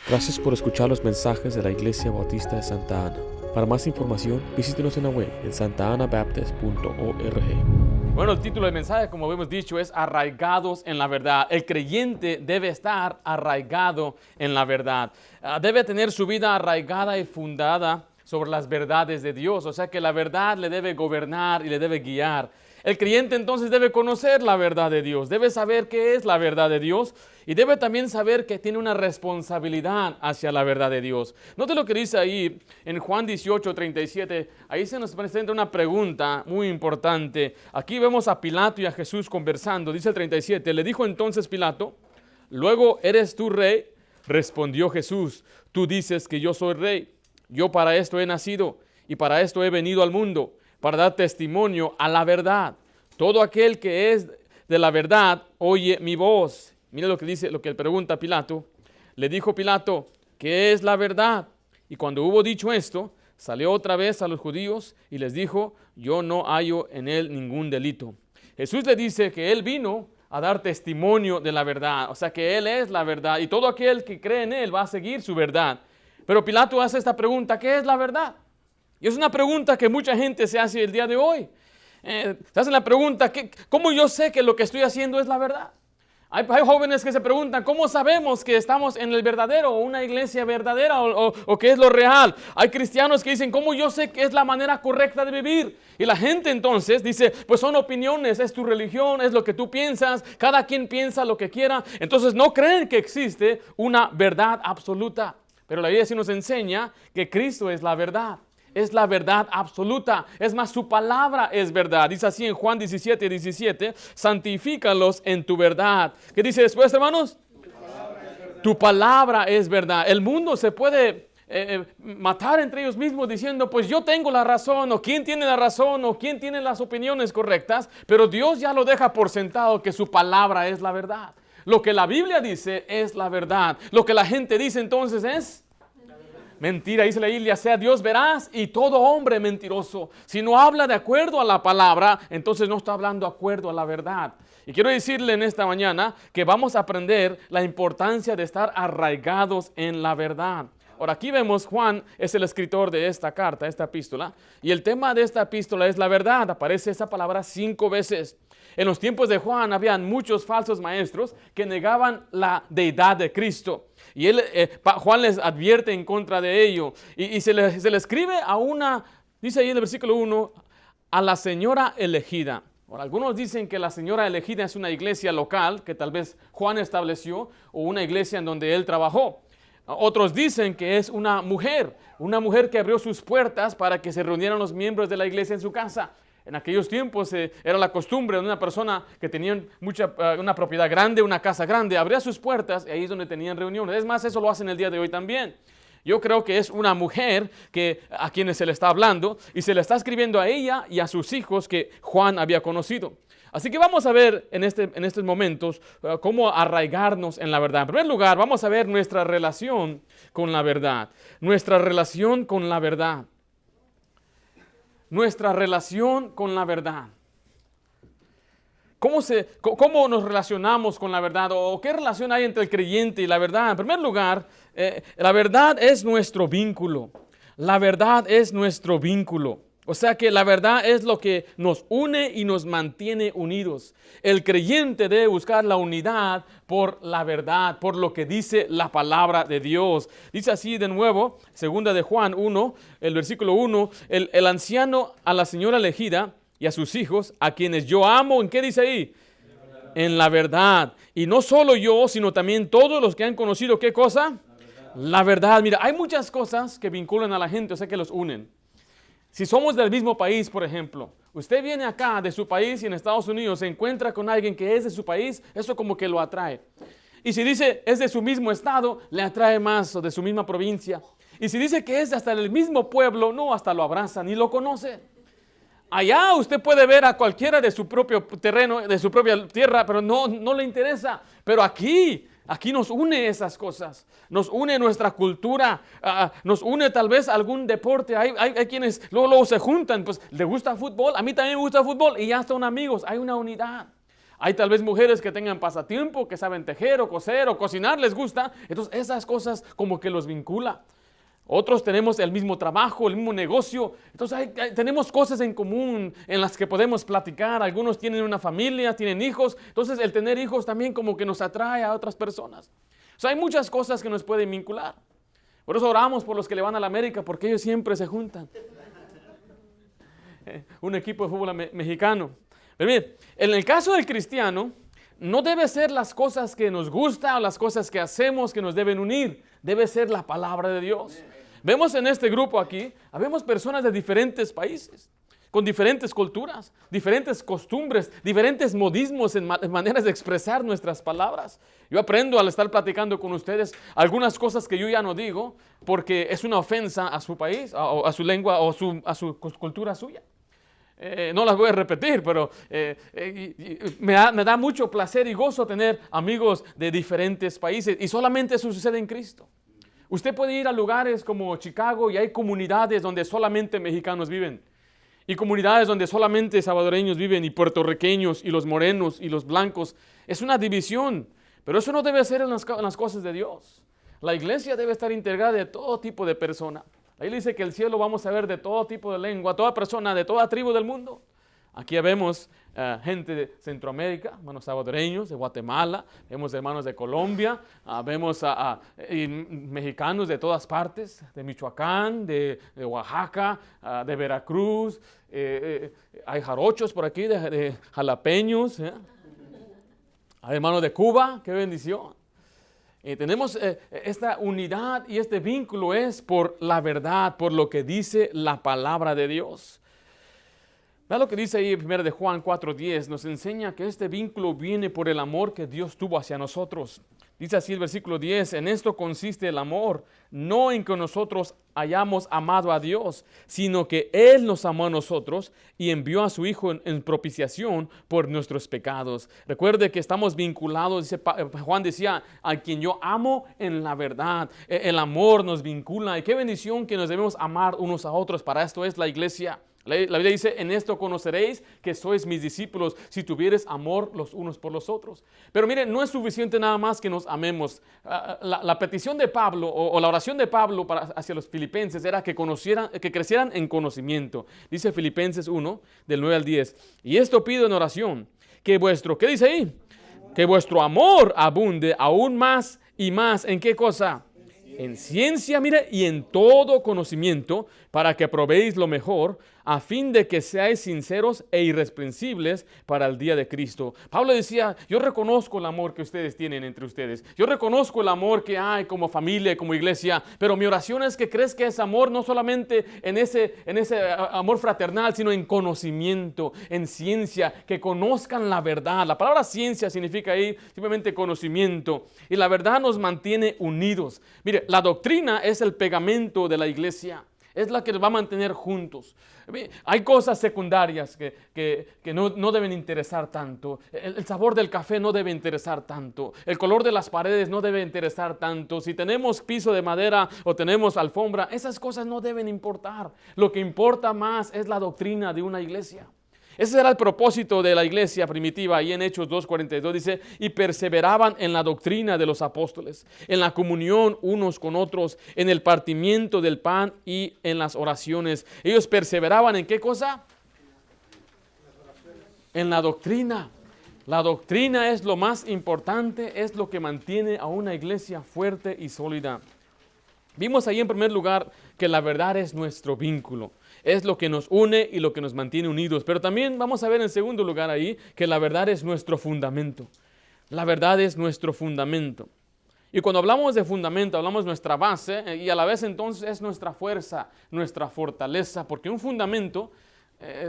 Gracias por escuchar los mensajes de la Iglesia Bautista de Santa Ana. Para más información, visítenos en la web en santaanabaptist.org. Bueno, el título del mensaje, como hemos dicho, es Arraigados en la verdad. El creyente debe estar arraigado en la verdad. Debe tener su vida arraigada y fundada sobre las verdades de Dios. O sea que la verdad le debe gobernar y le debe guiar. El creyente entonces debe conocer la verdad de Dios, debe saber qué es la verdad de Dios y debe también saber que tiene una responsabilidad hacia la verdad de Dios. Note lo que dice ahí en Juan 18:37, ahí se nos presenta una pregunta muy importante. Aquí vemos a Pilato y a Jesús conversando, dice el 37, le dijo entonces Pilato, luego, ¿eres tú rey? Respondió Jesús, tú dices que yo soy rey, yo para esto he nacido y para esto he venido al mundo, para dar testimonio a la verdad. Todo aquel que es de la verdad oye mi voz. Mira lo que dice, lo que pregunta Pilato. Le dijo Pilato, ¿qué es la verdad? Y cuando hubo dicho esto, salió otra vez a los judíos y les dijo, yo no hallo en él ningún delito. Jesús le dice que él vino a dar testimonio de la verdad, o sea que él es la verdad y todo aquel que cree en él va a seguir su verdad. Pero Pilato hace esta pregunta, ¿qué es la verdad? Y es una pregunta que mucha gente se hace el día de hoy. Se hacen la pregunta, ¿cómo yo sé que lo que estoy haciendo es la verdad? Hay jóvenes que se preguntan, ¿cómo sabemos que estamos en el verdadero o una iglesia verdadera o qué es lo real? Hay cristianos que dicen, ¿cómo yo sé que es la manera correcta de vivir? Y la gente entonces dice, pues son opiniones, es tu religión, es lo que tú piensas, cada quien piensa lo que quiera. Entonces no creen que existe una verdad absoluta. Pero la Biblia sí nos enseña que Cristo es la verdad. Es la verdad absoluta. Es más, su palabra es verdad. Dice así en Juan 17:17, santifícalos en tu verdad. ¿Qué dice después, hermanos? Tu palabra es verdad. El mundo se puede matar entre ellos mismos diciendo, pues yo tengo la razón, o quién tiene la razón, o quién tiene las opiniones correctas, pero Dios ya lo deja por sentado que su palabra es la verdad. Lo que la Biblia dice es la verdad. Lo que la gente dice entonces es mentira. Dice la Biblia, sea Dios veraz y todo hombre mentiroso. Si no habla de acuerdo a la palabra, entonces no está hablando de acuerdo a la verdad. Y quiero decirle en esta mañana que vamos a aprender la importancia de estar arraigados en la verdad. Ahora aquí vemos, Juan es el escritor de esta carta, esta epístola, y el tema de esta epístola es la verdad. Aparece esa palabra 5 veces. En los tiempos de Juan habían muchos falsos maestros que negaban la deidad de Cristo. Y Juan les advierte en contra de ello. Y se le escribe a una, dice ahí en el versículo 1, a la señora elegida. Ahora, algunos dicen que la señora elegida es una iglesia local que tal vez Juan estableció o una iglesia en donde él trabajó. Otros dicen que es una mujer que abrió sus puertas para que se reunieran los miembros de la iglesia en su casa. En aquellos tiempos era la costumbre de una persona que tenía una propiedad grande, una casa grande, abría sus puertas y ahí es donde tenían reuniones. Es más, eso lo hacen el día de hoy también. Yo creo que es una mujer a quienes se le está hablando y se le está escribiendo a ella y a sus hijos que Juan había conocido. Así que vamos a ver en estos momentos cómo arraigarnos en la verdad. En primer lugar, vamos a ver nuestra relación con la verdad. Nuestra relación con la verdad. Nuestra relación con la verdad. ¿Cómo nos relacionamos con la verdad? ¿O qué relación hay entre el creyente y la verdad? En primer lugar, la verdad es nuestro vínculo. La verdad es nuestro vínculo. O sea que la verdad es lo que nos une y nos mantiene unidos. El creyente debe buscar la unidad por la verdad, por lo que dice la palabra de Dios. Dice así de nuevo, segunda de Juan 1, el versículo 1, el anciano a la señora elegida y a sus hijos, a quienes yo amo, ¿en qué dice ahí? En la verdad. Y no solo yo, sino también todos los que han conocido, ¿qué cosa? La verdad. Mira, hay muchas cosas que vinculan a la gente, o sea que los unen. Si somos del mismo país, por ejemplo, usted viene acá de su país y en Estados Unidos se encuentra con alguien que es de su país, eso como que lo atrae. Y si dice es de su mismo estado, le atrae más, o de su misma provincia. Y si dice que es hasta del mismo pueblo, no, hasta lo abraza, ni lo conoce. Allá usted puede ver a cualquiera de su propio terreno, de su propia tierra, pero no le interesa. Pero aquí nos une esas cosas, nos une nuestra cultura, nos une tal vez algún deporte. Hay quienes luego se juntan, pues le gusta fútbol, a mí también me gusta fútbol y ya son amigos, hay una unidad. Hay tal vez mujeres que tengan pasatiempo, que saben tejer o coser o cocinar, les gusta. Entonces esas cosas como que los vincula. Otros tenemos el mismo trabajo, el mismo negocio. Entonces tenemos cosas en común en las que podemos platicar. Algunos tienen una familia, tienen hijos. Entonces el tener hijos también como que nos atrae a otras personas. O sea, hay muchas cosas que nos pueden vincular. Por eso oramos por los que le van a la América, porque ellos siempre se juntan. Un equipo de fútbol mexicano. Pero bien, en el caso del cristiano, no debe ser las cosas que nos gustan o las cosas que hacemos que nos deben unir. Debe ser la palabra de Dios. Vemos en este grupo aquí, habemos personas de diferentes países, con diferentes culturas, diferentes costumbres, diferentes modismos en maneras de expresar nuestras palabras. Yo aprendo al estar platicando con ustedes algunas cosas que yo ya no digo porque es una ofensa a su país, a su lengua o a su cultura suya. No las voy a repetir, pero me da mucho placer y gozo tener amigos de diferentes países y solamente eso sucede en Cristo. Usted puede ir a lugares como Chicago y hay comunidades donde solamente mexicanos viven y comunidades donde solamente salvadoreños viven y puertorriqueños y los morenos y los blancos. Es una división, pero eso no debe ser en las cosas de Dios. La iglesia debe estar integrada de todo tipo de persona. Ahí dice que el cielo vamos a ver de todo tipo de lengua, toda persona, de toda tribu del mundo. Aquí vemos gente de Centroamérica, hermanos salvadoreños, de Guatemala, vemos hermanos de Colombia, vemos mexicanos de todas partes, de Michoacán, de Oaxaca, de Veracruz, hay jarochos por aquí, de jalapeños, hay hermanos de Cuba, qué bendición. Tenemos esta unidad y este vínculo es por la verdad, por lo que dice la palabra de Dios. Vea lo que dice ahí en 1 de Juan 4:10, nos enseña que este vínculo viene por el amor que Dios tuvo hacia nosotros. Dice así el versículo 10, en esto consiste el amor, no en que nosotros hayamos amado a Dios, sino que Él nos amó a nosotros y envió a su Hijo en propiciación por nuestros pecados. Recuerde que estamos vinculados, Juan decía, a quien yo amo en la verdad. El amor nos vincula y qué bendición que nos debemos amar unos a otros. Para esto es la iglesia. La Biblia dice, en esto conoceréis que sois mis discípulos, si tuvieres amor los unos por los otros. Pero miren, no es suficiente nada más que nos amemos. La petición de Pablo o la oración de Pablo hacia los filipenses era que crecieran en conocimiento. Dice Filipenses 1, del 9 al 10. Y esto pido en oración, ¿qué dice ahí? Que vuestro amor abunde aún más y más. ¿En qué cosa? En ciencia, mire, y en todo conocimiento, para que probéis lo mejor, a fin de que seáis sinceros e irreprensibles para el día de Cristo. Pablo decía, yo reconozco el amor que ustedes tienen entre ustedes. Yo reconozco el amor que hay como familia, como iglesia, pero mi oración es que crezca ese amor no solamente en ese amor fraternal, sino en conocimiento, en ciencia, que conozcan la verdad. La palabra ciencia significa ahí simplemente conocimiento, y la verdad nos mantiene unidos. Mire, la doctrina es el pegamento de la iglesia. Es la que nos va a mantener juntos. Hay cosas secundarias que no deben interesar tanto. El sabor del café no debe interesar tanto. El color de las paredes no debe interesar tanto. Si tenemos piso de madera o tenemos alfombra, esas cosas no deben importar. Lo que importa más es la doctrina de una iglesia. Ese era el propósito de la iglesia primitiva. Ahí en Hechos 2:42 dice, y perseveraban en la doctrina de los apóstoles, en la comunión unos con otros, en el partimiento del pan y en las oraciones. Ellos perseveraban ¿en qué cosa? En la doctrina. La doctrina es lo más importante, es lo que mantiene a una iglesia fuerte y sólida. Vimos ahí en primer lugar que la verdad es nuestro vínculo. Es lo que nos une y lo que nos mantiene unidos. Pero también vamos a ver en segundo lugar ahí que la verdad es nuestro fundamento. La verdad es nuestro fundamento. Y cuando hablamos de fundamento, hablamos de nuestra base y a la vez entonces es nuestra fuerza, nuestra fortaleza. Porque un fundamento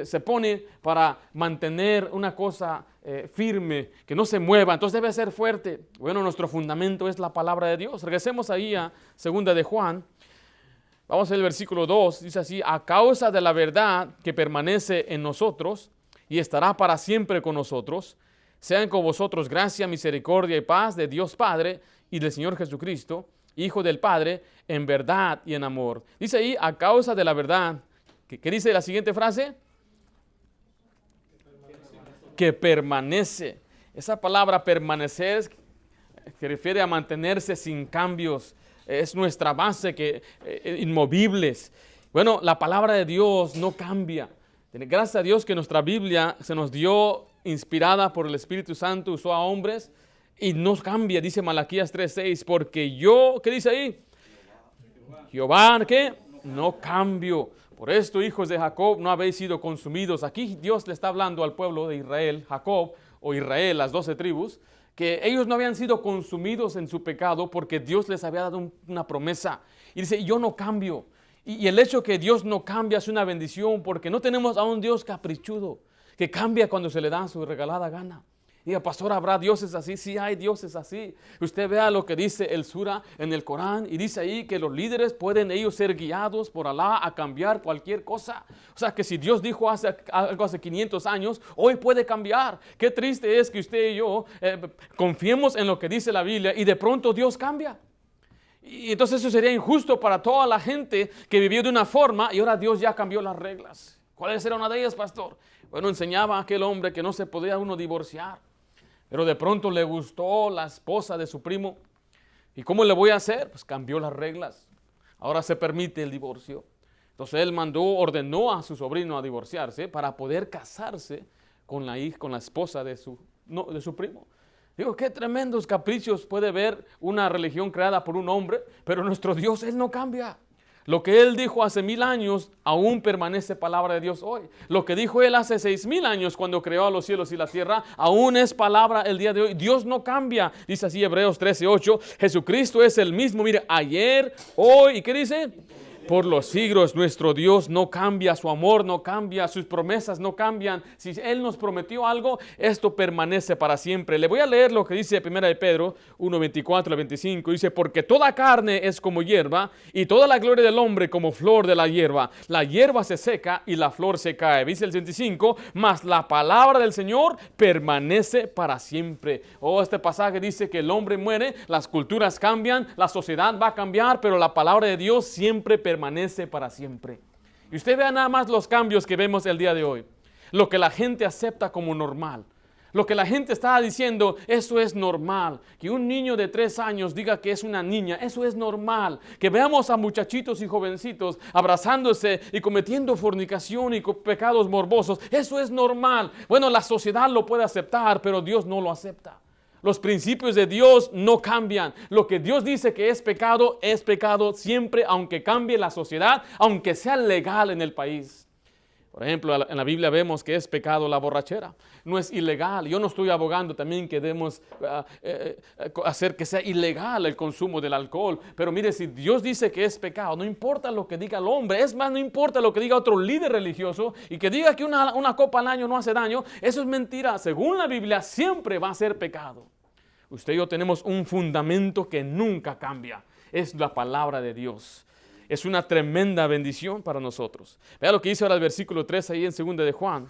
se pone para mantener una cosa firme, que no se mueva. Entonces debe ser fuerte. Bueno, nuestro fundamento es la palabra de Dios. Regresemos ahí a 2 de Juan. Vamos a ver el versículo 2, dice así, a causa de la verdad que permanece en nosotros y estará para siempre con nosotros, sean con vosotros gracia, misericordia y paz de Dios Padre y del Señor Jesucristo, Hijo del Padre, en verdad y en amor. Dice ahí, a causa de la verdad, ¿qué dice la siguiente frase? Que permanece. Esa palabra permanecer, que refiere a mantenerse sin cambios, es nuestra base, inmovibles. Bueno, la palabra de Dios no cambia. Gracias a Dios que nuestra Biblia se nos dio inspirada por el Espíritu Santo, usó a hombres y no cambia, dice Malaquías 3:6, porque yo, ¿qué dice ahí? Jehová, ¿qué? No cambio. Por esto, hijos de Jacob, no habéis sido consumidos. Aquí Dios le está hablando al pueblo de Israel, Jacob o Israel, las 12 tribus, que ellos no habían sido consumidos en su pecado porque Dios les había dado una promesa. Y dice, yo no cambio. Y el hecho que Dios no cambia es una bendición porque no tenemos a un Dios caprichudo que cambia cuando se le da su regalada gana. Diga, pastor, ¿habrá dioses así? Sí, hay dioses así. Usted vea lo que dice el Sura en el Corán y dice ahí que los líderes pueden ellos ser guiados por Alá a cambiar cualquier cosa. O sea que si Dios dijo algo hace 500 años, hoy puede cambiar. Qué triste es que usted y yo confiemos en lo que dice la Biblia y de pronto Dios cambia. Y entonces eso sería injusto para toda la gente que vivió de una forma y ahora Dios ya cambió las reglas. ¿Cuál era una de ellas, pastor? Bueno, enseñaba a aquel hombre que no se podía uno divorciar. Pero de pronto le gustó la esposa de su primo. ¿Y cómo le voy a hacer? Pues cambió las reglas. Ahora se permite el divorcio. Entonces él ordenó a su sobrino a divorciarse para poder casarse con la esposa de su primo. Digo, qué tremendos caprichos puede ver una religión creada por un hombre, pero nuestro Dios, Él no cambia. Lo que Él dijo hace 1000 años, aún permanece palabra de Dios hoy. Lo que dijo Él hace 6000 años cuando creó a los cielos y la tierra, aún es palabra el día de hoy. Dios no cambia. Dice así Hebreos 13:8, Jesucristo es el mismo, mire, ayer, hoy, ¿y qué dice? Por los siglos nuestro Dios no cambia, su amor no cambia, sus promesas no cambian. Si Él nos prometió algo, esto permanece para siempre. Le voy a leer lo que dice 1 de Pedro 1:24-25. Dice, porque toda carne es como hierba y toda la gloria del hombre como flor de la hierba. La hierba se seca y la flor se cae. Dice el 25, mas la palabra del Señor permanece para siempre. Este pasaje dice que el hombre muere, las culturas cambian, la sociedad va a cambiar, pero la palabra de Dios siempre permanece para siempre. Y usted vea nada más los cambios que vemos el día de hoy. Lo que la gente acepta como normal. Lo que la gente está diciendo, eso es normal. Que un niño de 3 años diga que es una niña, eso es normal. Que veamos a muchachitos y jovencitos abrazándose y cometiendo fornicación y pecados morbosos, eso es normal. Bueno, la sociedad lo puede aceptar, pero Dios no lo acepta. Los principios de Dios no cambian. Lo que Dios dice que es pecado siempre, aunque cambie la sociedad, aunque sea legal en el país. Por ejemplo, en la Biblia vemos que es pecado la borrachera. No es ilegal. Yo no estoy abogando también que debemos hacer que sea ilegal el consumo del alcohol. Pero mire, si Dios dice que es pecado, no importa lo que diga el hombre. Es más, no importa lo que diga otro líder religioso y que diga que una copa al año no hace daño. Eso es mentira. Según la Biblia, siempre va a ser pecado. Usted y yo tenemos un fundamento que nunca cambia. Es la palabra de Dios. Es una tremenda bendición para nosotros. Vea lo que dice ahora el versículo 3 ahí en 2 de Juan.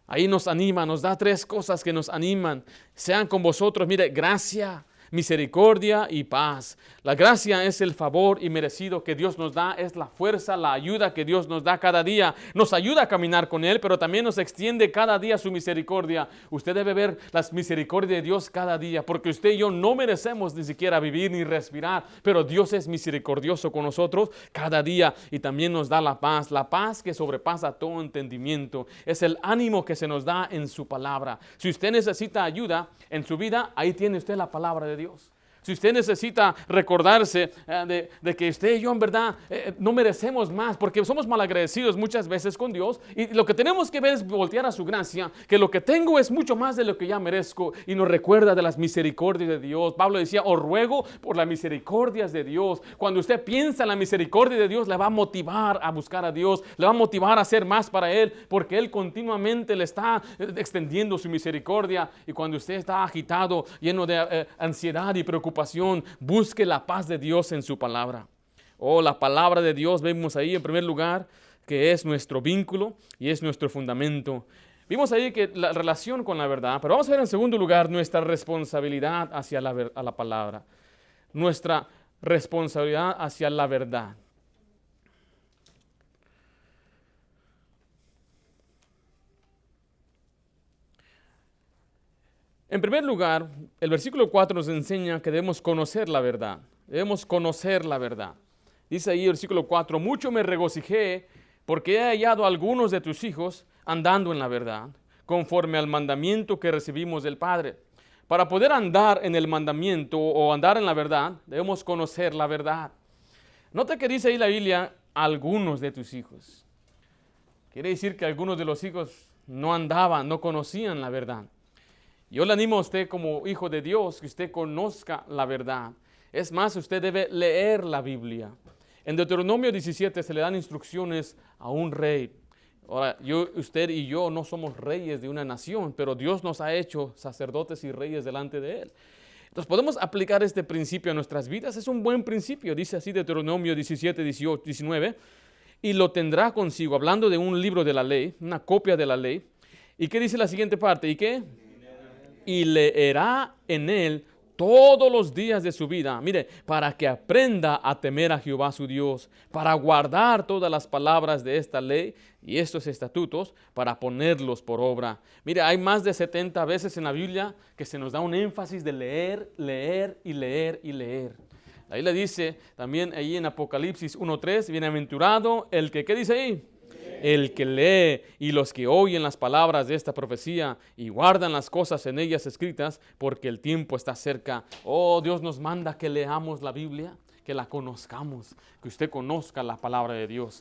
Ahí nos anima, nos da 3 cosas que nos animan. Sean con vosotros, mire, gracia, misericordia y paz. La gracia es el favor inmerecido que Dios nos da, es la fuerza, la ayuda que Dios nos da cada día. Nos ayuda a caminar con Él, pero también nos extiende cada día su misericordia. Usted debe ver las misericordias de Dios cada día, porque usted y yo no merecemos ni siquiera vivir ni respirar, pero Dios es misericordioso con nosotros cada día y también nos da la paz que sobrepasa todo entendimiento. Es el ánimo que se nos da en su palabra. Si usted necesita ayuda en su vida, ahí tiene usted la palabra de Dios. Si usted necesita recordarse de que usted y yo en verdad no merecemos más, porque somos malagradecidos muchas veces con Dios, y lo que tenemos que ver es voltear a su gracia, que lo que tengo es mucho más de lo que ya merezco, y nos recuerda de las misericordias de Dios. Pablo decía, os ruego por las misericordias de Dios. Cuando usted piensa en la misericordia de Dios, le va a motivar a buscar a Dios, le va a motivar a hacer más para Él, porque Él continuamente le está extendiendo su misericordia. Y cuando usted está agitado, lleno de ansiedad y preocupación, busque la paz de Dios en su palabra. La palabra de Dios vemos ahí en primer lugar que es nuestro vínculo y es nuestro fundamento. Vimos ahí que la relación con la verdad, pero vamos a ver en segundo lugar nuestra responsabilidad hacia la palabra. Nuestra responsabilidad hacia la verdad. En primer lugar, el versículo 4 nos enseña que debemos conocer la verdad. Debemos conocer la verdad. Dice ahí el versículo 4, mucho me regocijé porque he hallado a algunos de tus hijos andando en la verdad, conforme al mandamiento que recibimos del Padre. Para poder andar en el mandamiento o andar en la verdad, debemos conocer la verdad. Nota que dice ahí la Biblia, algunos de tus hijos. Quiere decir que algunos de los hijos no andaban, no conocían la verdad. Yo le animo a usted como hijo de Dios que usted conozca la verdad. Es más, usted debe leer la Biblia. En Deuteronomio 17 se le dan instrucciones a un rey. Ahora, usted y yo no somos reyes de una nación, pero Dios nos ha hecho sacerdotes y reyes delante de Él. Entonces podemos aplicar este principio a nuestras vidas. Es un buen principio, dice así Deuteronomio 17, 18, 19. Y lo tendrá consigo, hablando de un libro de la ley, una copia de la ley. ¿Y qué dice la siguiente parte? ¿Y qué? Y leerá en él todos los días de su vida, mire, para que aprenda a temer a Jehová su Dios, para guardar todas las palabras de esta ley y estos estatutos, para ponerlos por obra. Mire, hay más de 70 veces en la Biblia que se nos da un énfasis de leer, leer y leer y leer. Ahí le dice también ahí en Apocalipsis 1:3, bienaventurado el que, ¿qué dice ahí? El que lee y los que oyen las palabras de esta profecía y guardan las cosas en ellas escritas, porque el tiempo está cerca. Oh, Dios nos manda que leamos la Biblia, que la conozcamos, que usted conozca la palabra de Dios.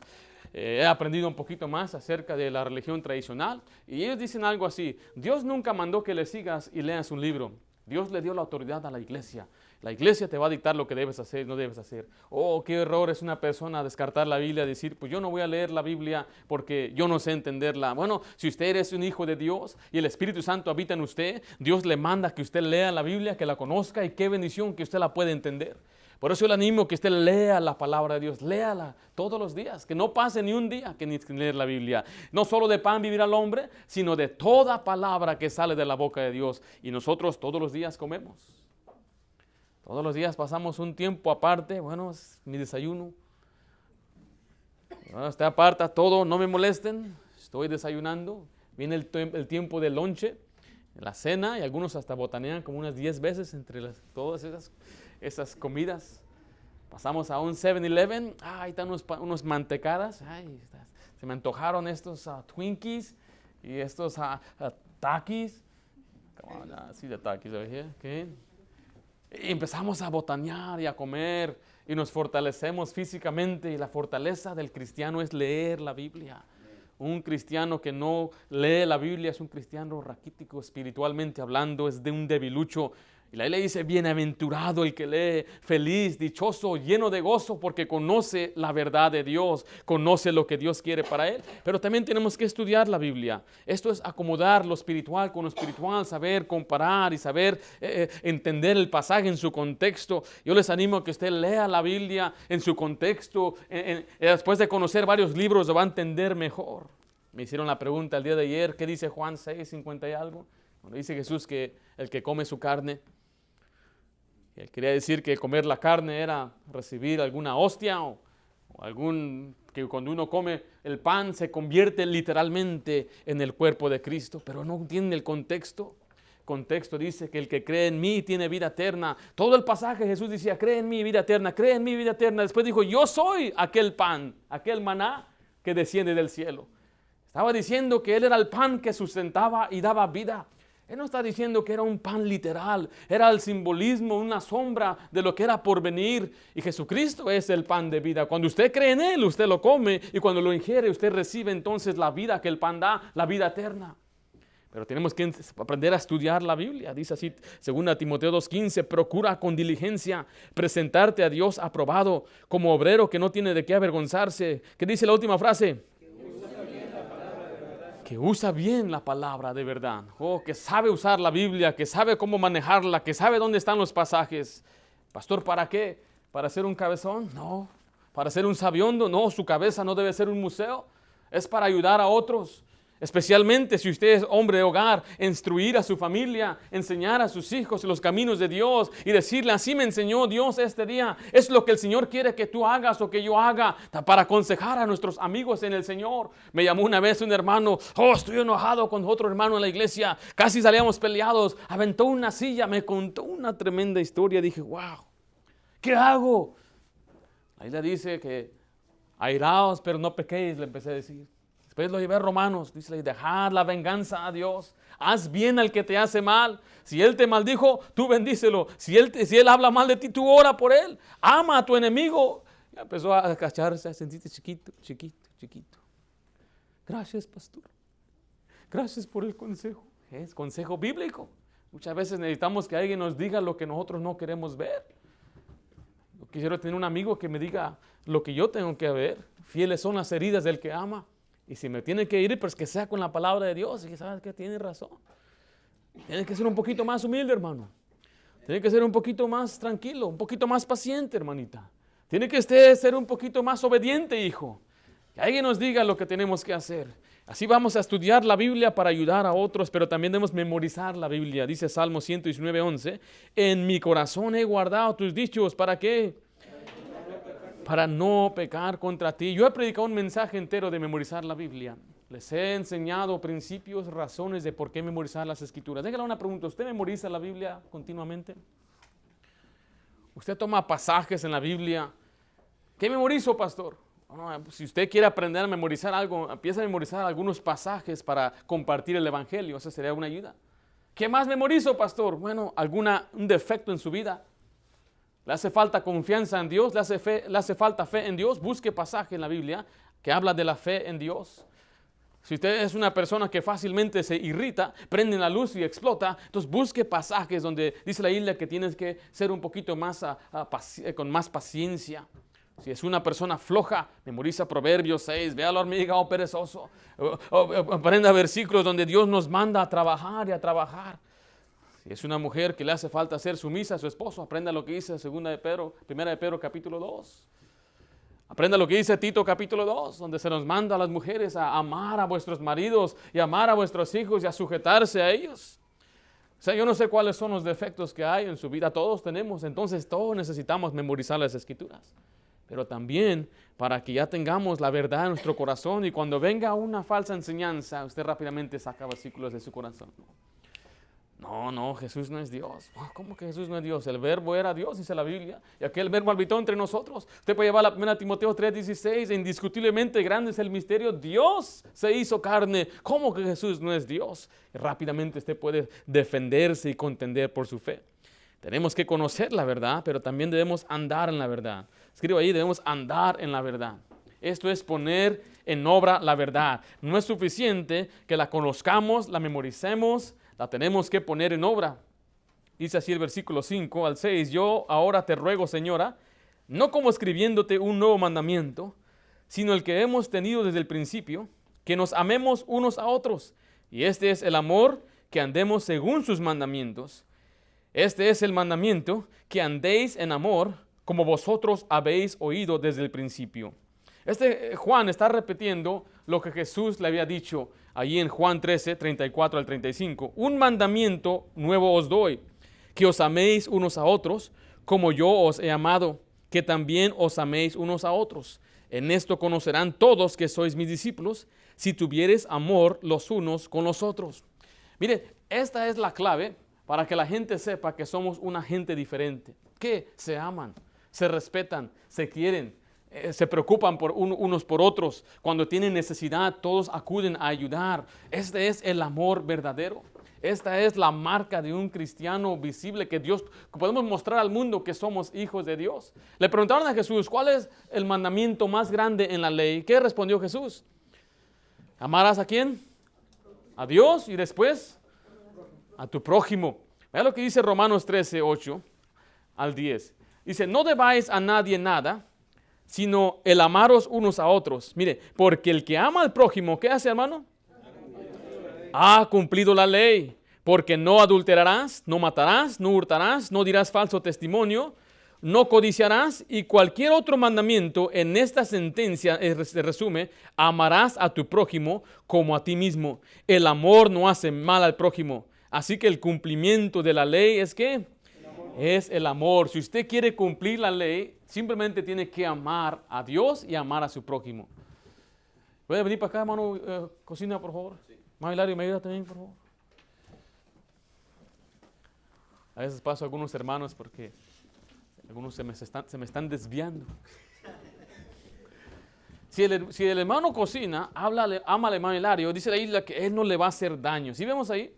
He aprendido un poquito más acerca de la religión tradicional y ellos dicen algo así: Dios nunca mandó que le sigas y leas un libro. Dios le dio la autoridad a la iglesia. La iglesia te va a dictar lo que debes hacer y no debes hacer. Oh, qué error es una persona descartar la Biblia, decir, pues yo no voy a leer la Biblia porque yo no sé entenderla. Bueno, si usted es un hijo de Dios y el Espíritu Santo habita en usted, Dios le manda que usted lea la Biblia, que la conozca, y qué bendición que usted la puede entender. Por eso yo le animo que usted lea la palabra de Dios, léala todos los días, que no pase ni un día que ni leer la Biblia. No solo de pan vivirá el hombre, sino de toda palabra que sale de la boca de Dios. Y nosotros todos los días comemos. Todos los días pasamos un tiempo aparte. Bueno, es mi desayuno. Bueno, usted aparta todo, no me molesten, estoy desayunando. Viene el tiempo del lonche, la cena, y algunos hasta botanean como unas 10 veces entre todas esas comidas. Pasamos a un 7-Eleven, ahí están unos mantecadas, se me antojaron estos Twinkies y estos Takis. Come on, see the Takis over here, okay? Y empezamos a botanear y a comer y nos fortalecemos físicamente, y la fortaleza del cristiano es leer la Biblia. Un cristiano que no lee la Biblia es un cristiano raquítico espiritualmente hablando, es de un debilucho. Y la Biblia dice, bienaventurado el que lee, feliz, dichoso, lleno de gozo, porque conoce la verdad de Dios, conoce lo que Dios quiere para él. Pero también tenemos que estudiar la Biblia. Esto es acomodar lo espiritual con lo espiritual, saber comparar y saber entender el pasaje en su contexto. Yo les animo a que usted lea la Biblia en su contexto. Después de conocer varios libros, lo va a entender mejor. Me hicieron la pregunta el día de ayer, ¿qué dice Juan 6:50 y algo? Cuando dice Jesús que el que come su carne, él quería decir que comer la carne era recibir alguna hostia o que cuando uno come el pan se convierte literalmente en el cuerpo de Cristo, pero no entiende el contexto. El contexto dice que el que cree en mí tiene vida eterna. Todo el pasaje Jesús decía, cree en mí, vida eterna, cree en mí, vida eterna. Después dijo, yo soy aquel pan, aquel maná que desciende del cielo. Estaba diciendo que Él era el pan que sustentaba y daba vida. Él no está diciendo que era un pan literal, era el simbolismo, una sombra de lo que era por venir. Y Jesucristo es el pan de vida. Cuando usted cree en Él, usted lo come, y cuando lo ingiere, usted recibe entonces la vida que el pan da, la vida eterna. Pero tenemos que aprender a estudiar la Biblia. Dice así, 2 Timoteo 2:15, procura con diligencia presentarte a Dios aprobado, como obrero que no tiene de qué avergonzarse. ¿Qué dice la última frase? Que usa bien la palabra de verdad. Oh, que sabe usar la Biblia, que sabe cómo manejarla, que sabe dónde están los pasajes. Pastor, ¿para qué? ¿Para ser un cabezón? No. ¿Para ser un sabiondo? No, su cabeza no debe ser un museo. Es para ayudar a otros. Especialmente si usted es hombre de hogar, instruir a su familia, enseñar a sus hijos los caminos de Dios y decirle, así me enseñó Dios este día. Es lo que el Señor quiere que tú hagas o que yo haga para aconsejar a nuestros amigos en el Señor. Me llamó una vez un hermano, estoy enojado con otro hermano en la iglesia, casi salíamos peleados, aventó una silla, me contó una tremenda historia. Dije, wow, ¿qué hago? Ahí le dice que airaos, pero no pequéis, le empecé a decir. Después lo llevé a Romanos, dice, dejad la venganza a Dios, haz bien al que te hace mal. Si él te maldijo, tú bendícelo. Si él habla mal de ti, tú ora por él. Ama a tu enemigo. Ya empezó a agacharse, a sentirse chiquito. Gracias, pastor. Gracias por el consejo. Es consejo bíblico. Muchas veces necesitamos que alguien nos diga lo que nosotros no queremos ver. Yo quisiera tener un amigo que me diga lo que yo tengo que ver. Fieles son las heridas del que ama. Y si me tiene que ir, pues que sea con la palabra de Dios. Y que sabes que tiene razón. Tiene que ser un poquito más humilde, hermano. Tiene que ser un poquito más tranquilo, un poquito más paciente, hermanita. Tiene que ser un poquito más obediente, hijo. Que alguien nos diga lo que tenemos que hacer. Así vamos a estudiar la Biblia para ayudar a otros, pero también debemos memorizar la Biblia. Dice Salmo 119:11, en mi corazón he guardado tus dichos. ¿Para qué? Para no pecar contra ti. Yo he predicado un mensaje entero de memorizar la Biblia. Les he enseñado principios, razones de por qué memorizar las Escrituras. Déjale una pregunta. ¿Usted memoriza la Biblia continuamente? ¿Usted toma pasajes en la Biblia? ¿Qué memorizo, pastor? Si usted quiere aprender a memorizar algo, empieza a memorizar algunos pasajes para compartir el Evangelio. Esa sería una ayuda. ¿Qué más memorizo, pastor? Bueno, un defecto en su vida. ¿Le hace falta confianza en Dios? ¿Le hace falta fe en Dios? Busque pasaje en la Biblia que habla de la fe en Dios. Si usted es una persona que fácilmente se irrita, prende la luz y explota, entonces busque pasajes donde dice la Biblia que tienes que ser un poquito más con más paciencia. Si es una persona floja, memoriza Proverbios 6, vea la hormiga o perezoso. Aprenda versículos donde Dios nos manda a trabajar y a trabajar. Si es una mujer que le hace falta ser sumisa a su esposo, aprenda lo que dice 1 de Pedro capítulo 2. Aprenda lo que dice Tito capítulo 2, donde se nos manda a las mujeres a amar a vuestros maridos y amar a vuestros hijos y a sujetarse a ellos. O sea, yo no sé cuáles son los defectos que hay en su vida, todos tenemos, entonces todos necesitamos memorizar las Escrituras. Pero también para que ya tengamos la verdad en nuestro corazón y cuando venga una falsa enseñanza, usted rápidamente saca versículos de su corazón. No, Jesús no es Dios. ¿Cómo que Jesús no es Dios? El verbo era Dios, dice la Biblia. Y aquel verbo habitó entre nosotros. Usted puede llevar a 1 Timoteo 3:16. Indiscutiblemente grande es el misterio. Dios se hizo carne. ¿Cómo que Jesús no es Dios? Y rápidamente usted puede defenderse y contender por su fe. Tenemos que conocer la verdad, pero también debemos andar en la verdad. Escribo ahí, debemos andar en la verdad. Esto es poner en obra la verdad. No es suficiente que la conozcamos, la memoricemos, la tenemos que poner en obra. Dice así el versículo 5 al 6, yo ahora te ruego, señora, no como escribiéndote un nuevo mandamiento, sino el que hemos tenido desde el principio, que nos amemos unos a otros. Y este es el amor, que andemos según sus mandamientos. Este es el mandamiento, que andéis en amor, como vosotros habéis oído desde el principio. Juan está repitiendo lo que Jesús le había dicho allí en Juan 13, 34 al 35. Un mandamiento nuevo os doy, que os améis unos a otros, como yo os he amado, que también os améis unos a otros. En esto conocerán todos que sois mis discípulos, si tuviereis amor los unos con los otros. Mire, esta es la clave para que la gente sepa que somos una gente diferente, que se aman, se respetan, se quieren, se preocupan por unos por otros. Cuando tienen necesidad, todos acuden a ayudar. Este es el amor verdadero. Esta es la marca de un cristiano visible que podemos mostrar al mundo que somos hijos de Dios. Le preguntaron a Jesús, ¿cuál es el mandamiento más grande en la ley? ¿Qué respondió Jesús? ¿Amarás a quién? A Dios y después a tu prójimo. Vea lo que dice Romanos 13, 8 al 10. Dice, no debáis a nadie nada, sino el amaros unos a otros. Mire, porque el que ama al prójimo, ¿qué hace, hermano? Ha cumplido la ley, porque no adulterarás, no matarás, no hurtarás, no dirás falso testimonio, no codiciarás, y cualquier otro mandamiento en esta sentencia se resume: amarás a tu prójimo como a ti mismo. El amor no hace mal al prójimo. Así que el cumplimiento de la ley es ¿qué? Es el amor. Si usted quiere cumplir la ley, simplemente tiene que amar a Dios y amar a su prójimo. ¿Puede venir para acá, hermano? Cocina, por favor. Sí. Hermano Hilario, ¿me ayuda también, por favor? A veces paso a algunos hermanos porque algunos se me están desviando. Si el hermano cocina, ama al hermano Hilario, dice la isla que él no le va a hacer daño. ¿Sí vemos ahí?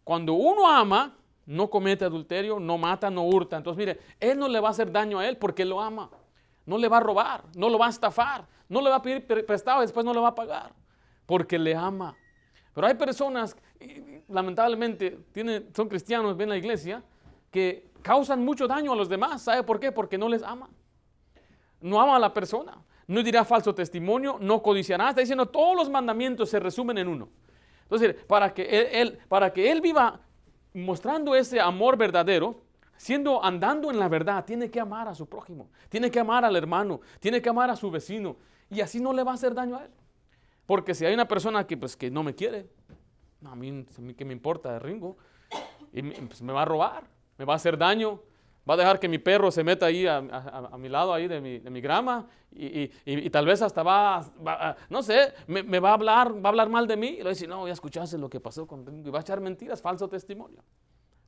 Cuando uno ama, no comete adulterio, no mata, no hurta. Entonces, mire, él no le va a hacer daño a él porque lo ama. No le va a robar, no lo va a estafar, no le va a pedir prestado y después no le va a pagar porque le ama. Pero hay personas, lamentablemente, son cristianos, ven la iglesia, que causan mucho daño a los demás. ¿Sabe por qué? Porque no les ama. No ama a la persona. No dirá falso testimonio, no codiciará. Está diciendo, todos los mandamientos se resumen en uno. Entonces, para que él viva mostrando ese amor verdadero, andando en la verdad, tiene que amar a su prójimo, tiene que amar al hermano, tiene que amar a su vecino, y así no le va a hacer daño a él. Porque si hay una persona que no me quiere, a mí qué me importa, Ringo, y pues me va a robar, me va a hacer daño, va a dejar que mi perro se meta ahí a mi lado ahí de mi grama, y tal vez hasta no sé, me va a hablar mal de mí, y le va a decir, no, ya escuchaste lo que pasó con Ringo, y va a echar mentiras, falso testimonio.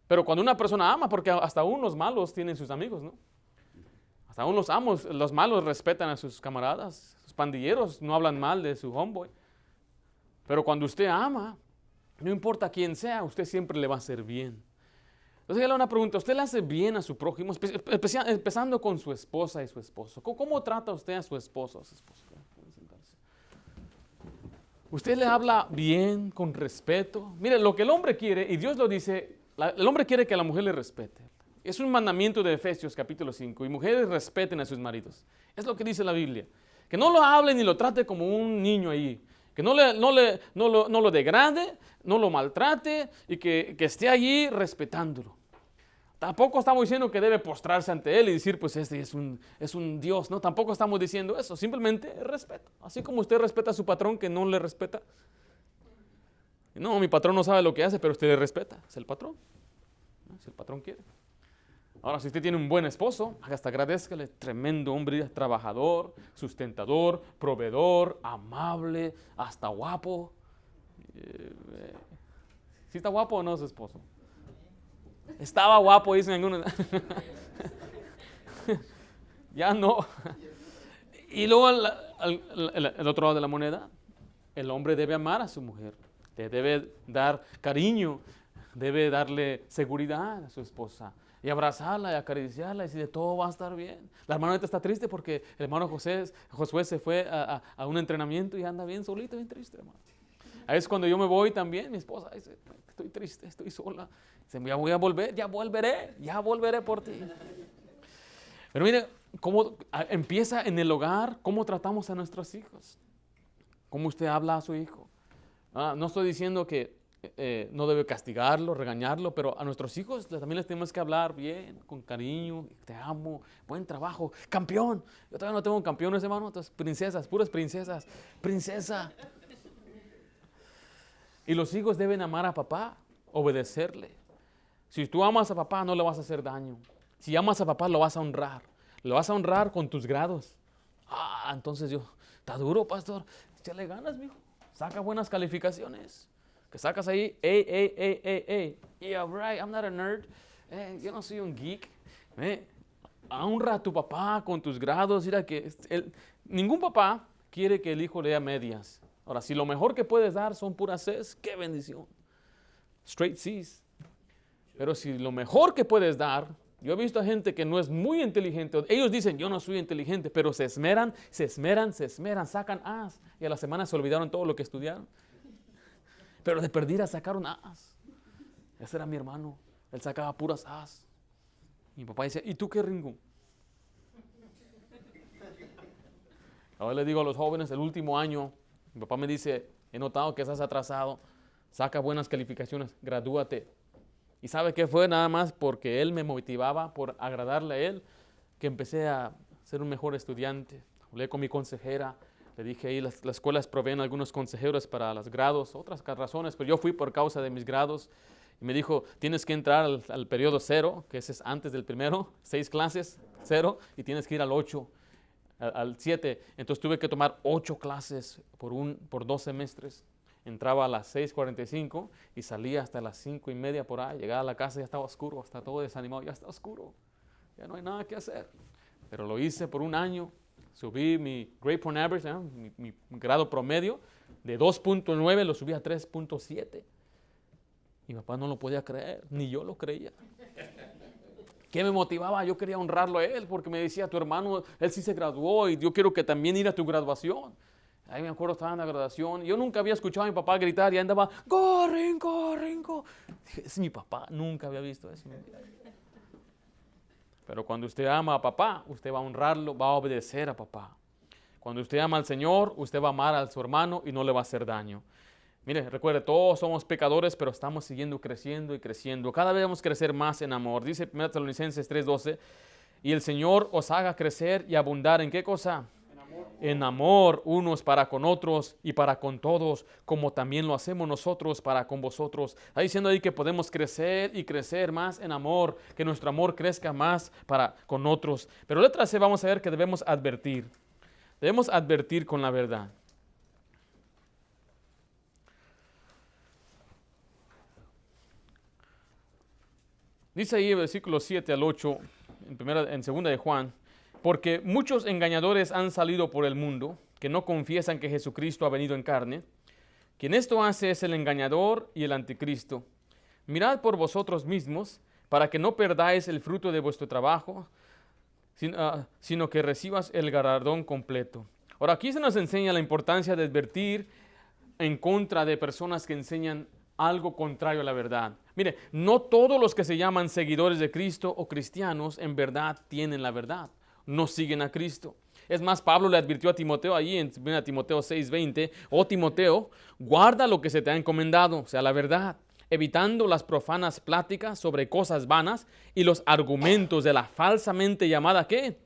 Pero cuando una persona ama, porque hasta aún los malos tienen sus amigos, ¿no? Hasta aún los malos respetan a sus camaradas, sus pandilleros no hablan mal de su homeboy. Pero cuando usted ama, no importa quién sea, usted siempre le va a hacer bien. Entonces, yo le hago una pregunta: ¿usted le hace bien a su prójimo? Empezando con su esposa y su esposo. ¿Cómo trata usted a su esposa o su esposo? ¿Usted le habla bien, con respeto? Mire, lo que el hombre quiere, y Dios lo dice, el hombre quiere que a la mujer le respete. Es un mandamiento de Efesios capítulo 5. Y mujeres respeten a sus maridos. Es lo que dice la Biblia. Que no lo hable ni lo trate como un niño ahí. Que no lo degrade, no lo maltrate y que esté allí respetándolo. Tampoco estamos diciendo que debe postrarse ante él y decir, pues este es un Dios. No, tampoco estamos diciendo eso. Simplemente respeto. Así como usted respeta a su patrón que no le respeta. No, mi patrón no sabe lo que hace, pero usted le respeta. Es el patrón. Si el patrón quiere. Ahora, si usted tiene un buen esposo, hasta agradézcale. Tremendo hombre, trabajador, sustentador, proveedor, amable, hasta guapo. ¿Sí está guapo o no su esposo? Estaba guapo, dicen algunos. Ya no. Y luego el otro lado de la moneda, el hombre debe amar a su mujer. Le debe dar cariño, debe darle seguridad a su esposa. Y abrazarla y acariciarla y decirle, todo va a estar bien. La hermana ahorita está triste porque el hermano Josué se fue a un entrenamiento y anda bien solito, bien triste, hermano. A veces cuando yo me voy también, mi esposa dice, estoy triste, estoy sola. Dice, ya voy a volver, ya volveré por ti. Pero mire, cómo empieza en el hogar, cómo tratamos a nuestros hijos. Cómo usted habla a su hijo. No estoy diciendo que no debe castigarlo, regañarlo, pero a nuestros hijos también les tenemos que hablar bien, con cariño, te amo, buen trabajo, campeón. Yo todavía no tengo campeones, hermano, entonces princesas, puras princesas, princesa. Y los hijos deben amar a papá, obedecerle. Si tú amas a papá, no le vas a hacer daño. Si amas a papá, lo vas a honrar. Lo vas a honrar con tus grados. Entonces está duro, pastor. Échale ganas, mijo. Saca buenas calificaciones. Que sacas ahí, yeah, right, I'm not a nerd. Yo no soy un geek. Honra a tu papá con tus grados. Mira que ningún papá quiere que el hijo lea medias. Ahora, si lo mejor que puedes dar son puras Cs, qué bendición. Straight Cs. Pero si lo mejor que puedes dar, yo he visto a gente que no es muy inteligente. Ellos dicen, yo no soy inteligente, pero se esmeran, sacan As. Y a la semana se olvidaron todo lo que estudiaron. Pero de perdida sacaron As. Ese era mi hermano. Él sacaba puras As. Mi papá decía, ¿y tú qué, Ringo? Ahora le digo a los jóvenes, el último año, mi papá me dice, he notado que estás atrasado, saca buenas calificaciones, gradúate. ¿Y sabe qué fue? Nada más porque él me motivaba por agradarle a él. que empecé a ser un mejor estudiante. Hablé con mi consejera, le dije ahí, las escuelas proveen algunos consejeros para los grados, otras razones, pero yo fui por causa de mis grados. Y me dijo, tienes que entrar al periodo 0, que ese es antes del primero, 6 clases, 0, y tienes que ir al 8, al 7. Entonces tuve que tomar 8 clases por 2 semestres. Entraba a las 6:45 y salía hasta las 5:30 por ahí. Llegaba a la casa y ya estaba oscuro, estaba todo desanimado, ya está oscuro, ya no hay nada que hacer. Pero lo hice por un año, subí mi grade point average, mi grado promedio, de 2.9 lo subí a 3.7. Mi papá no lo podía creer, ni yo lo creía. ¿Qué me motivaba? Yo quería honrarlo a él porque me decía, tu hermano, él sí se graduó y yo quiero que también ir a tu graduación. Ahí me acuerdo, estaba en la graduación. Yo nunca había escuchado a mi papá gritar y andaba, ¡Go, Ringo, Ringo! Dije, es mi papá, nunca había visto eso. Pero cuando usted ama a papá, usted va a honrarlo, va a obedecer a papá. Cuando usted ama al Señor, usted va a amar a su hermano y no le va a hacer daño. Mire, recuerde, todos somos pecadores, pero estamos siguiendo creciendo y creciendo. Cada vez debemos crecer más en amor. Dice 1 Tesalonicenses 3:12, y el Señor os haga crecer y abundar, ¿en qué cosa? En amor unos para con otros y para con todos, como también lo hacemos nosotros para con vosotros. Está diciendo ahí que podemos crecer y crecer más en amor, que nuestro amor crezca más para con otros. Pero letra C vamos a ver que debemos advertir. Debemos advertir con la verdad. Dice ahí el versículo 7 al 8, en 2 de Juan, porque muchos engañadores han salido por el mundo, que no confiesan que Jesucristo ha venido en carne. Quien esto hace es el engañador y el anticristo. Mirad por vosotros mismos, para que no perdáis el fruto de vuestro trabajo, sino que recibas el galardón completo. Ahora, aquí se nos enseña la importancia de advertir en contra de personas que enseñan algo contrario a la verdad. Mire, no todos los que se llaman seguidores de Cristo o cristianos en verdad tienen la verdad. No siguen a Cristo. Es más, Pablo le advirtió a Timoteo allí en 1 Timoteo 6:20, oh Timoteo, guarda lo que se te ha encomendado, o sea, la verdad, evitando las profanas pláticas sobre cosas vanas y los argumentos de la falsamente llamada, ¿qué?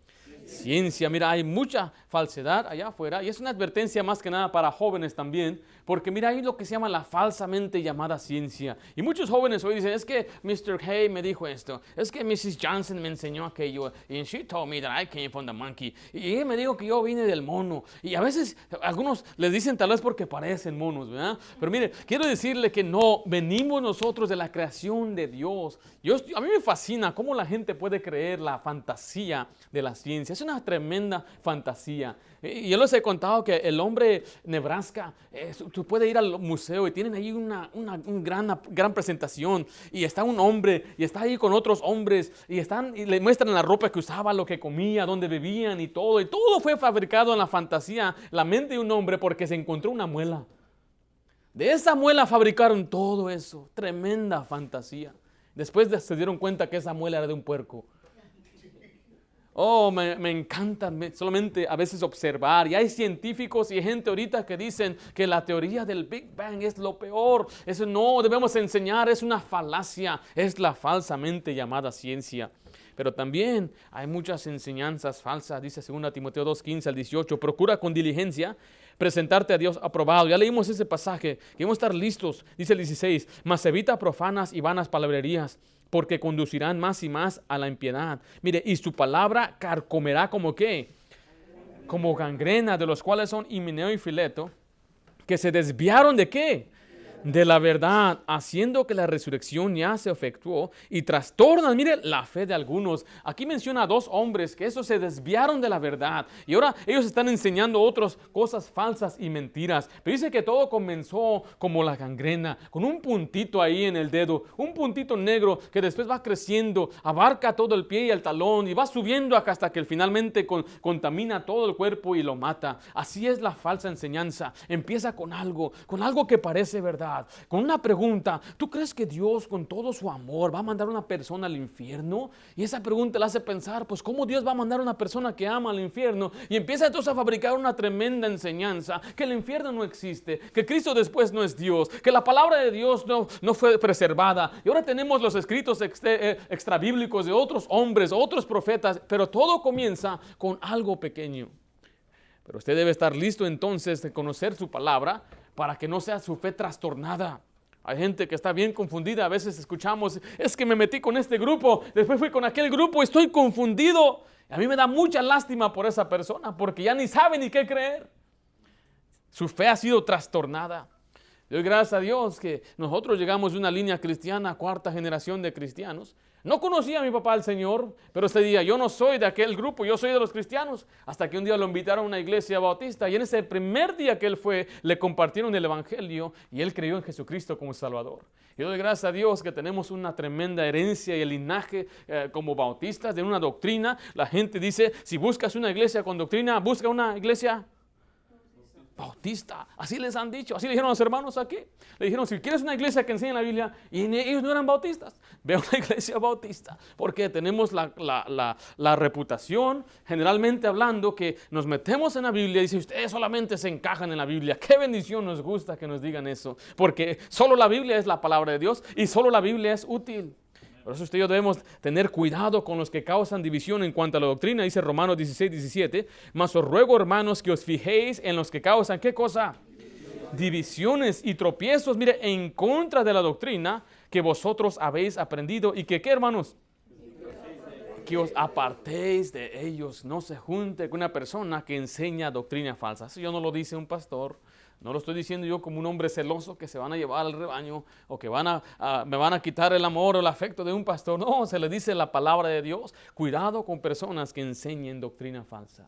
Ciencia. Mira, hay mucha falsedad allá afuera y es una advertencia más que nada para jóvenes también, porque mira, hay lo que se llama la falsamente llamada ciencia. Y muchos jóvenes hoy dicen, es que Mr. Hay me dijo esto, es que Mrs. Johnson me enseñó aquello, and she told me that I came from the monkey. Y ella me dijo que yo vine del mono. Y a veces algunos les dicen tal vez porque parecen monos, ¿verdad? Pero mire, quiero decirle que no, venimos nosotros de la creación de Dios. A mí me fascina cómo la gente puede creer la fantasía de la ciencia. Es una tremenda fantasía. Y yo les he contado que el hombre Nebraska, tú puedes ir al museo y tienen ahí una gran presentación. Y está un hombre y está ahí con otros hombres y le muestran la ropa que usaba, lo que comía, dónde vivían y todo. Y todo fue fabricado en la fantasía, la mente de un hombre, porque se encontró una muela. De esa muela fabricaron todo eso. Tremenda fantasía. Después se dieron cuenta que esa muela era de un puerco. Oh, me encanta solamente a veces observar. Y hay científicos y gente ahorita que dicen que la teoría del Big Bang es lo peor. Eso no debemos enseñar, es una falacia. Es la falsamente llamada ciencia. Pero también hay muchas enseñanzas falsas. Dice 2 Timoteo 2:15 al 18. Procura con diligencia presentarte a Dios aprobado. Ya leímos ese pasaje. Queremos estar listos. Dice el 16. Mas evita profanas y vanas palabrerías, porque conducirán más y más a la impiedad. Mire, y su palabra carcomerá como ¿qué? Como gangrena, de los cuales son Himeneo y Fileto, que se desviaron ¿de qué? De la verdad, haciendo que la resurrección ya se efectuó y trastornan, mire, la fe de algunos. Aquí menciona a 2 hombres que esos se desviaron de la verdad y ahora ellos están enseñando otras cosas falsas y mentiras. Pero dice que todo comenzó como la gangrena, con un puntito ahí en el dedo, un puntito negro que después va creciendo, abarca todo el pie y el talón y va subiendo hasta que finalmente contamina todo el cuerpo y lo mata. Así es la falsa enseñanza. Empieza con algo que parece verdad. verdad, con una pregunta. ¿Tú crees que Dios con todo su amor va a mandar a una persona al infierno? Y esa pregunta le hace pensar, pues ¿cómo Dios va a mandar a una persona que ama al infierno? Y empieza entonces a fabricar una tremenda enseñanza, que el infierno no existe, que Cristo después no es Dios, que la palabra de Dios no fue preservada. Y ahora tenemos los escritos extrabíblicos de otros hombres, otros profetas, pero todo comienza con algo pequeño. Pero usted debe estar listo entonces de conocer su palabra para que no sea su fe trastornada. Hay gente que está bien confundida. A veces escuchamos, es que me metí con este grupo, después fui con aquel grupo, estoy confundido. A mí me da mucha lástima por esa persona porque ya ni sabe ni qué creer. Su fe ha sido trastornada. Doy gracias a Dios que nosotros llegamos de una línea cristiana, cuarta generación de cristianos. No conocía a mi papá al Señor, pero ese día yo no soy de aquel grupo, yo soy de los cristianos. Hasta que un día lo invitaron a una iglesia bautista y en ese primer día que él fue, le compartieron el evangelio y él creyó en Jesucristo como Salvador. Y doy gracias a Dios que tenemos una tremenda herencia y el linaje como bautistas de una doctrina. La gente dice, si buscas una iglesia con doctrina, busca una iglesia bautista. Así les han dicho, así le dijeron a los hermanos aquí. Le dijeron, si quieres una iglesia que enseñe la Biblia, y ellos no eran bautistas, ve a una iglesia bautista, porque tenemos la reputación, generalmente hablando, que nos metemos en la Biblia y dice, ustedes solamente se encajan en la Biblia. Qué bendición nos gusta que nos digan eso, porque solo la Biblia es la palabra de Dios y solo la Biblia es útil. Por eso usted y yo debemos tener cuidado con los que causan división en cuanto a la doctrina. Dice Romanos 16:17, mas os ruego, hermanos, que os fijéis en los que causan, ¿qué cosa? Divisiones y tropiezos, mire, en contra de la doctrina que vosotros habéis aprendido y que, ¿qué, hermanos? Que os apartéis de ellos. No se junte con una persona que enseña doctrina falsa. Eso yo no lo dice un pastor. No lo estoy diciendo yo como un hombre celoso que se van a llevar al rebaño o que me van a quitar el amor o el afecto de un pastor. No, se le dice la palabra de Dios. Cuidado con personas que enseñen doctrina falsa.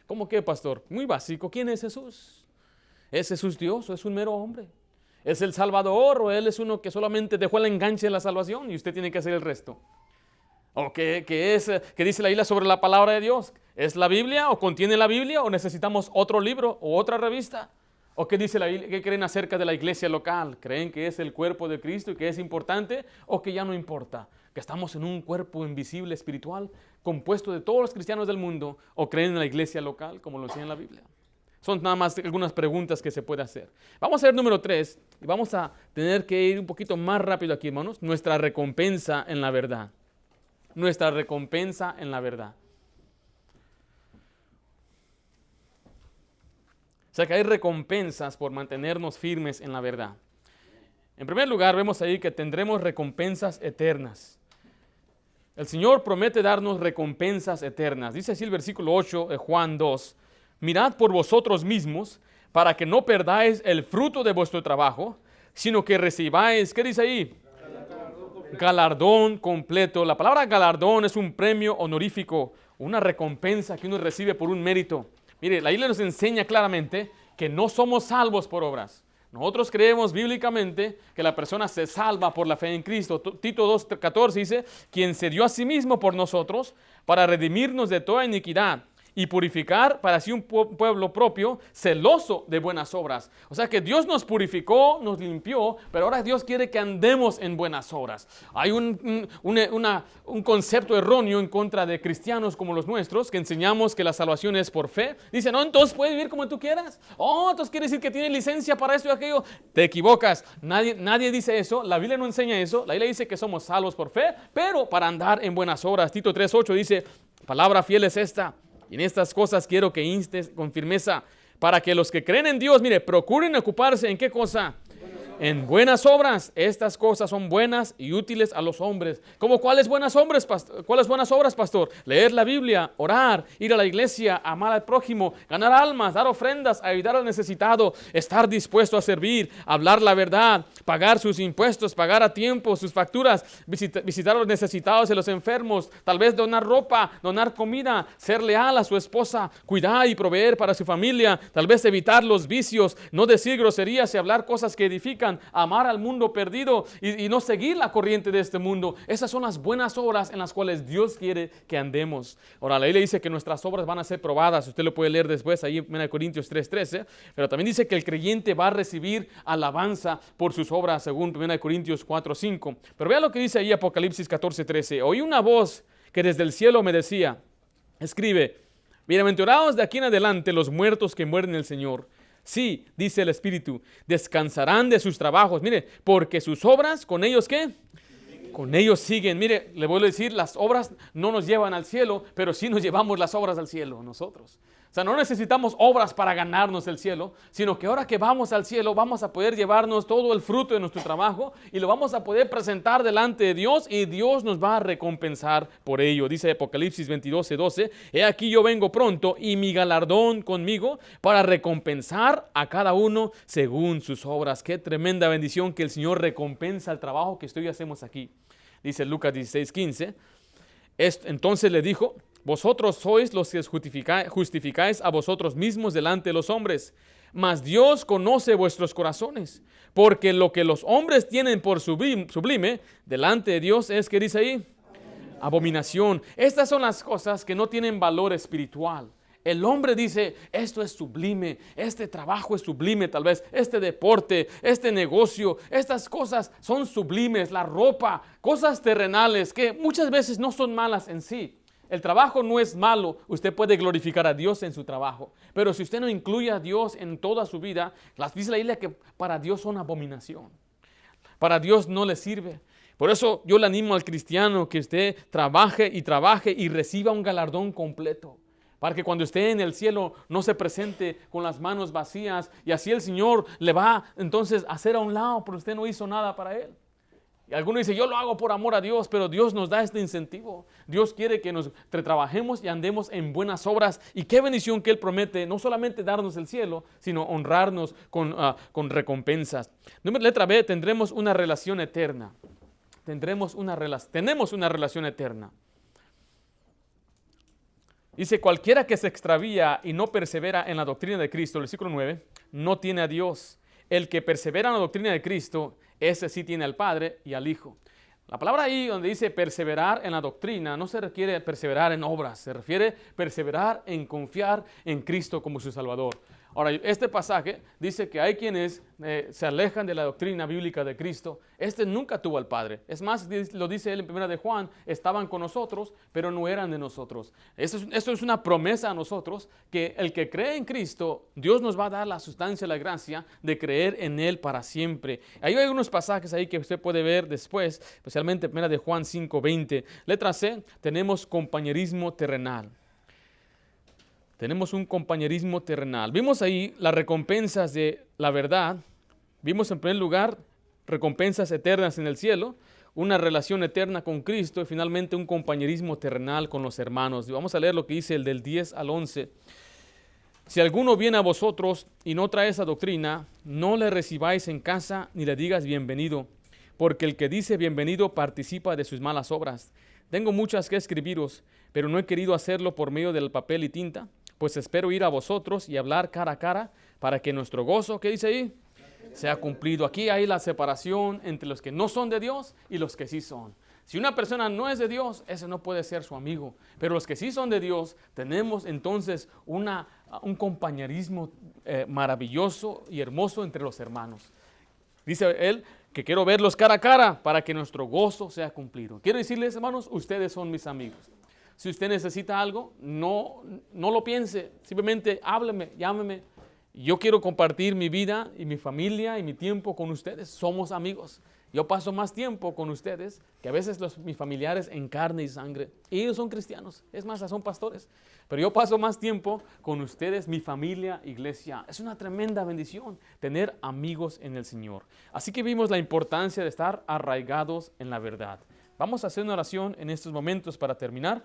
¿Cómo qué, pastor? Muy básico. ¿Quién es Jesús? ¿Es Jesús Dios o es un mero hombre? ¿Es el Salvador o Él es uno que solamente dejó el enganche de la salvación y usted tiene que hacer el resto? ¿O qué dice la Biblia sobre la palabra de Dios? ¿Es la Biblia o contiene la Biblia o necesitamos otro libro o otra revista? ¿O qué dice la Biblia? ¿Qué creen acerca de la iglesia local? ¿Creen que es el cuerpo de Cristo y que es importante o que ya no importa? ¿Que estamos en un cuerpo invisible espiritual compuesto de todos los cristianos del mundo? ¿O creen en la iglesia local como lo enseña en la Biblia? Son nada más algunas preguntas que se puede hacer. Vamos a ver número 3 y vamos a tener que ir un poquito más rápido aquí, hermanos. Nuestra recompensa en la verdad. Nuestra recompensa en la verdad. O sea que hay recompensas por mantenernos firmes en la verdad. En primer lugar, vemos ahí que tendremos recompensas eternas. El Señor promete darnos recompensas eternas. Dice así el versículo 8 de Juan 2. Mirad por vosotros mismos para que no perdáis el fruto de vuestro trabajo, sino que recibáis, ¿qué dice ahí? Galardón completo. La palabra galardón es un premio honorífico, una recompensa que uno recibe por un mérito. Mire, la Biblia nos enseña claramente que no somos salvos por obras. Nosotros creemos bíblicamente que la persona se salva por la fe en Cristo. Tito 2:14 dice, quien se dio a sí mismo por nosotros para redimirnos de toda iniquidad y purificar para sí un pueblo propio, celoso de buenas obras. O sea que Dios nos purificó, nos limpió, pero ahora Dios quiere que andemos en buenas obras. Hay un concepto erróneo en contra de cristianos como los nuestros, que enseñamos que la salvación es por fe. Dicen, no, entonces puedes vivir como tú quieras. Oh, entonces quiere decir que tienes licencia para esto y aquello. Te equivocas. Nadie dice eso. La Biblia no enseña eso. La Biblia dice que somos salvos por fe, pero para andar en buenas obras. Tito 3:8 dice, palabra fiel es esta. Y en estas cosas quiero que instes con firmeza para que los que creen en Dios, mire, procuren ocuparse en qué cosa. En buenas obras. Estas cosas son buenas y útiles a los hombres. ¿Cómo cuáles buenas obras, pastor? ¿Cuáles buenas obras, pastor? Leer la Biblia, orar, ir a la iglesia, amar al prójimo, ganar almas, dar ofrendas, ayudar al necesitado, estar dispuesto a servir, hablar la verdad, pagar sus impuestos, pagar a tiempo sus facturas, visitar a los necesitados y a los enfermos, tal vez donar ropa, donar comida, ser leal a su esposa, cuidar y proveer para su familia, tal vez evitar los vicios, no decir groserías y hablar cosas que edifican. dedican a amar al mundo perdido y no seguir la corriente de este mundo. Esas son las buenas obras en las cuales Dios quiere que andemos. Ahora, la Biblia dice que nuestras obras van a ser probadas. Usted lo puede leer después ahí en 1 Corintios 3:13. Pero también dice que el creyente va a recibir alabanza por sus obras, según 1 Corintios 4:5. Pero vea lo que dice ahí Apocalipsis 14:13. Oí una voz que desde el cielo me decía, escribe, bienaventurados de aquí en adelante los muertos que mueren en el Señor. Sí, dice el Espíritu, descansarán de sus trabajos. Mire, porque sus obras, ¿con ellos qué? Con ellos siguen. Mire, le voy a decir, las obras no nos llevan al cielo, pero sí nos llevamos las obras al cielo nosotros. O sea, no necesitamos obras para ganarnos el cielo, sino que ahora que vamos al cielo vamos a poder llevarnos todo el fruto de nuestro trabajo y lo vamos a poder presentar delante de Dios y Dios nos va a recompensar por ello. Dice Apocalipsis 22:12, he aquí yo vengo pronto y mi galardón conmigo para recompensar a cada uno según sus obras. Qué tremenda bendición que el Señor recompensa el trabajo que usted y yo hacemos aquí. Dice Lucas 16:15, entonces le dijo, vosotros sois los que justificáis a vosotros mismos delante de los hombres, mas Dios conoce vuestros corazones, porque lo que los hombres tienen por sublime delante de Dios es, ¿qué dice ahí? Abominación. Estas son las cosas que no tienen valor espiritual. El hombre dice, esto es sublime, este trabajo es sublime tal vez, este deporte, este negocio, estas cosas son sublimes, la ropa, cosas terrenales que muchas veces no son malas en sí. El trabajo no es malo, usted puede glorificar a Dios en su trabajo, pero si usted no incluye a Dios en toda su vida, dice la Biblia que para Dios son abominación, para Dios no le sirve. Por eso yo le animo al cristiano que usted trabaje y reciba un galardón completo, para que cuando esté en el cielo no se presente con las manos vacías y así el Señor le va entonces a hacer a un lado, pero usted no hizo nada para Él. Y alguno dice, yo lo hago por amor a Dios, pero Dios nos da este incentivo. Dios quiere que nos trabajemos y andemos en buenas obras. Y qué bendición que Él promete, no solamente darnos el cielo, sino honrarnos con recompensas. Letra B, tendremos una relación eterna. Tenemos una relación eterna. Dice, cualquiera que se extravía y no persevera en la doctrina de Cristo, el versículo 9, no tiene a Dios. El que persevera en la doctrina de Cristo, ese sí tiene al Padre y al Hijo. La palabra ahí donde dice perseverar en la doctrina no se refiere perseverar en obras, se refiere perseverar en confiar en Cristo como su Salvador. Ahora, este pasaje dice que hay quienes se alejan de la doctrina bíblica de Cristo. Este nunca tuvo al Padre. Es más, lo dice él en 1 de Juan, estaban con nosotros, pero no eran de nosotros. Esto es una promesa a nosotros, que el que cree en Cristo, Dios nos va a dar la sustancia, la gracia de creer en Él para siempre. Hay unos pasajes ahí que usted puede ver después, especialmente 1 de Juan 5:20. Letra C, tenemos compañerismo terrenal. Tenemos un compañerismo terrenal. Vimos ahí las recompensas de la verdad. Vimos en primer lugar recompensas eternas en el cielo, una relación eterna con Cristo y finalmente un compañerismo terrenal con los hermanos. Y vamos a leer lo que dice el del 10 al 11. Si alguno viene a vosotros y no trae esa doctrina, no le recibáis en casa ni le digas bienvenido, porque el que dice bienvenido participa de sus malas obras. Tengo muchas que escribiros, pero no he querido hacerlo por medio del papel y tinta, pues espero ir a vosotros y hablar cara a cara para que nuestro gozo, ¿qué dice ahí? Sea cumplido. Aquí hay la separación entre los que no son de Dios y los que sí son. Si una persona no es de Dios, ese no puede ser su amigo. Pero los que sí son de Dios, tenemos entonces un compañerismo maravilloso y hermoso entre los hermanos. Dice él que quiero verlos cara a cara para que nuestro gozo sea cumplido. Quiero decirles, hermanos, ustedes son mis amigos. Si usted necesita algo, no lo piense, simplemente hábleme, llámeme. Yo quiero compartir mi vida y mi familia y mi tiempo con ustedes. Somos amigos. Yo paso más tiempo con ustedes que a veces mis familiares en carne y sangre. Y ellos son cristianos, es más, son pastores. Pero yo paso más tiempo con ustedes, mi familia, iglesia. Es una tremenda bendición tener amigos en el Señor. Así que vimos la importancia de estar arraigados en la verdad. Vamos a hacer una oración en estos momentos para terminar.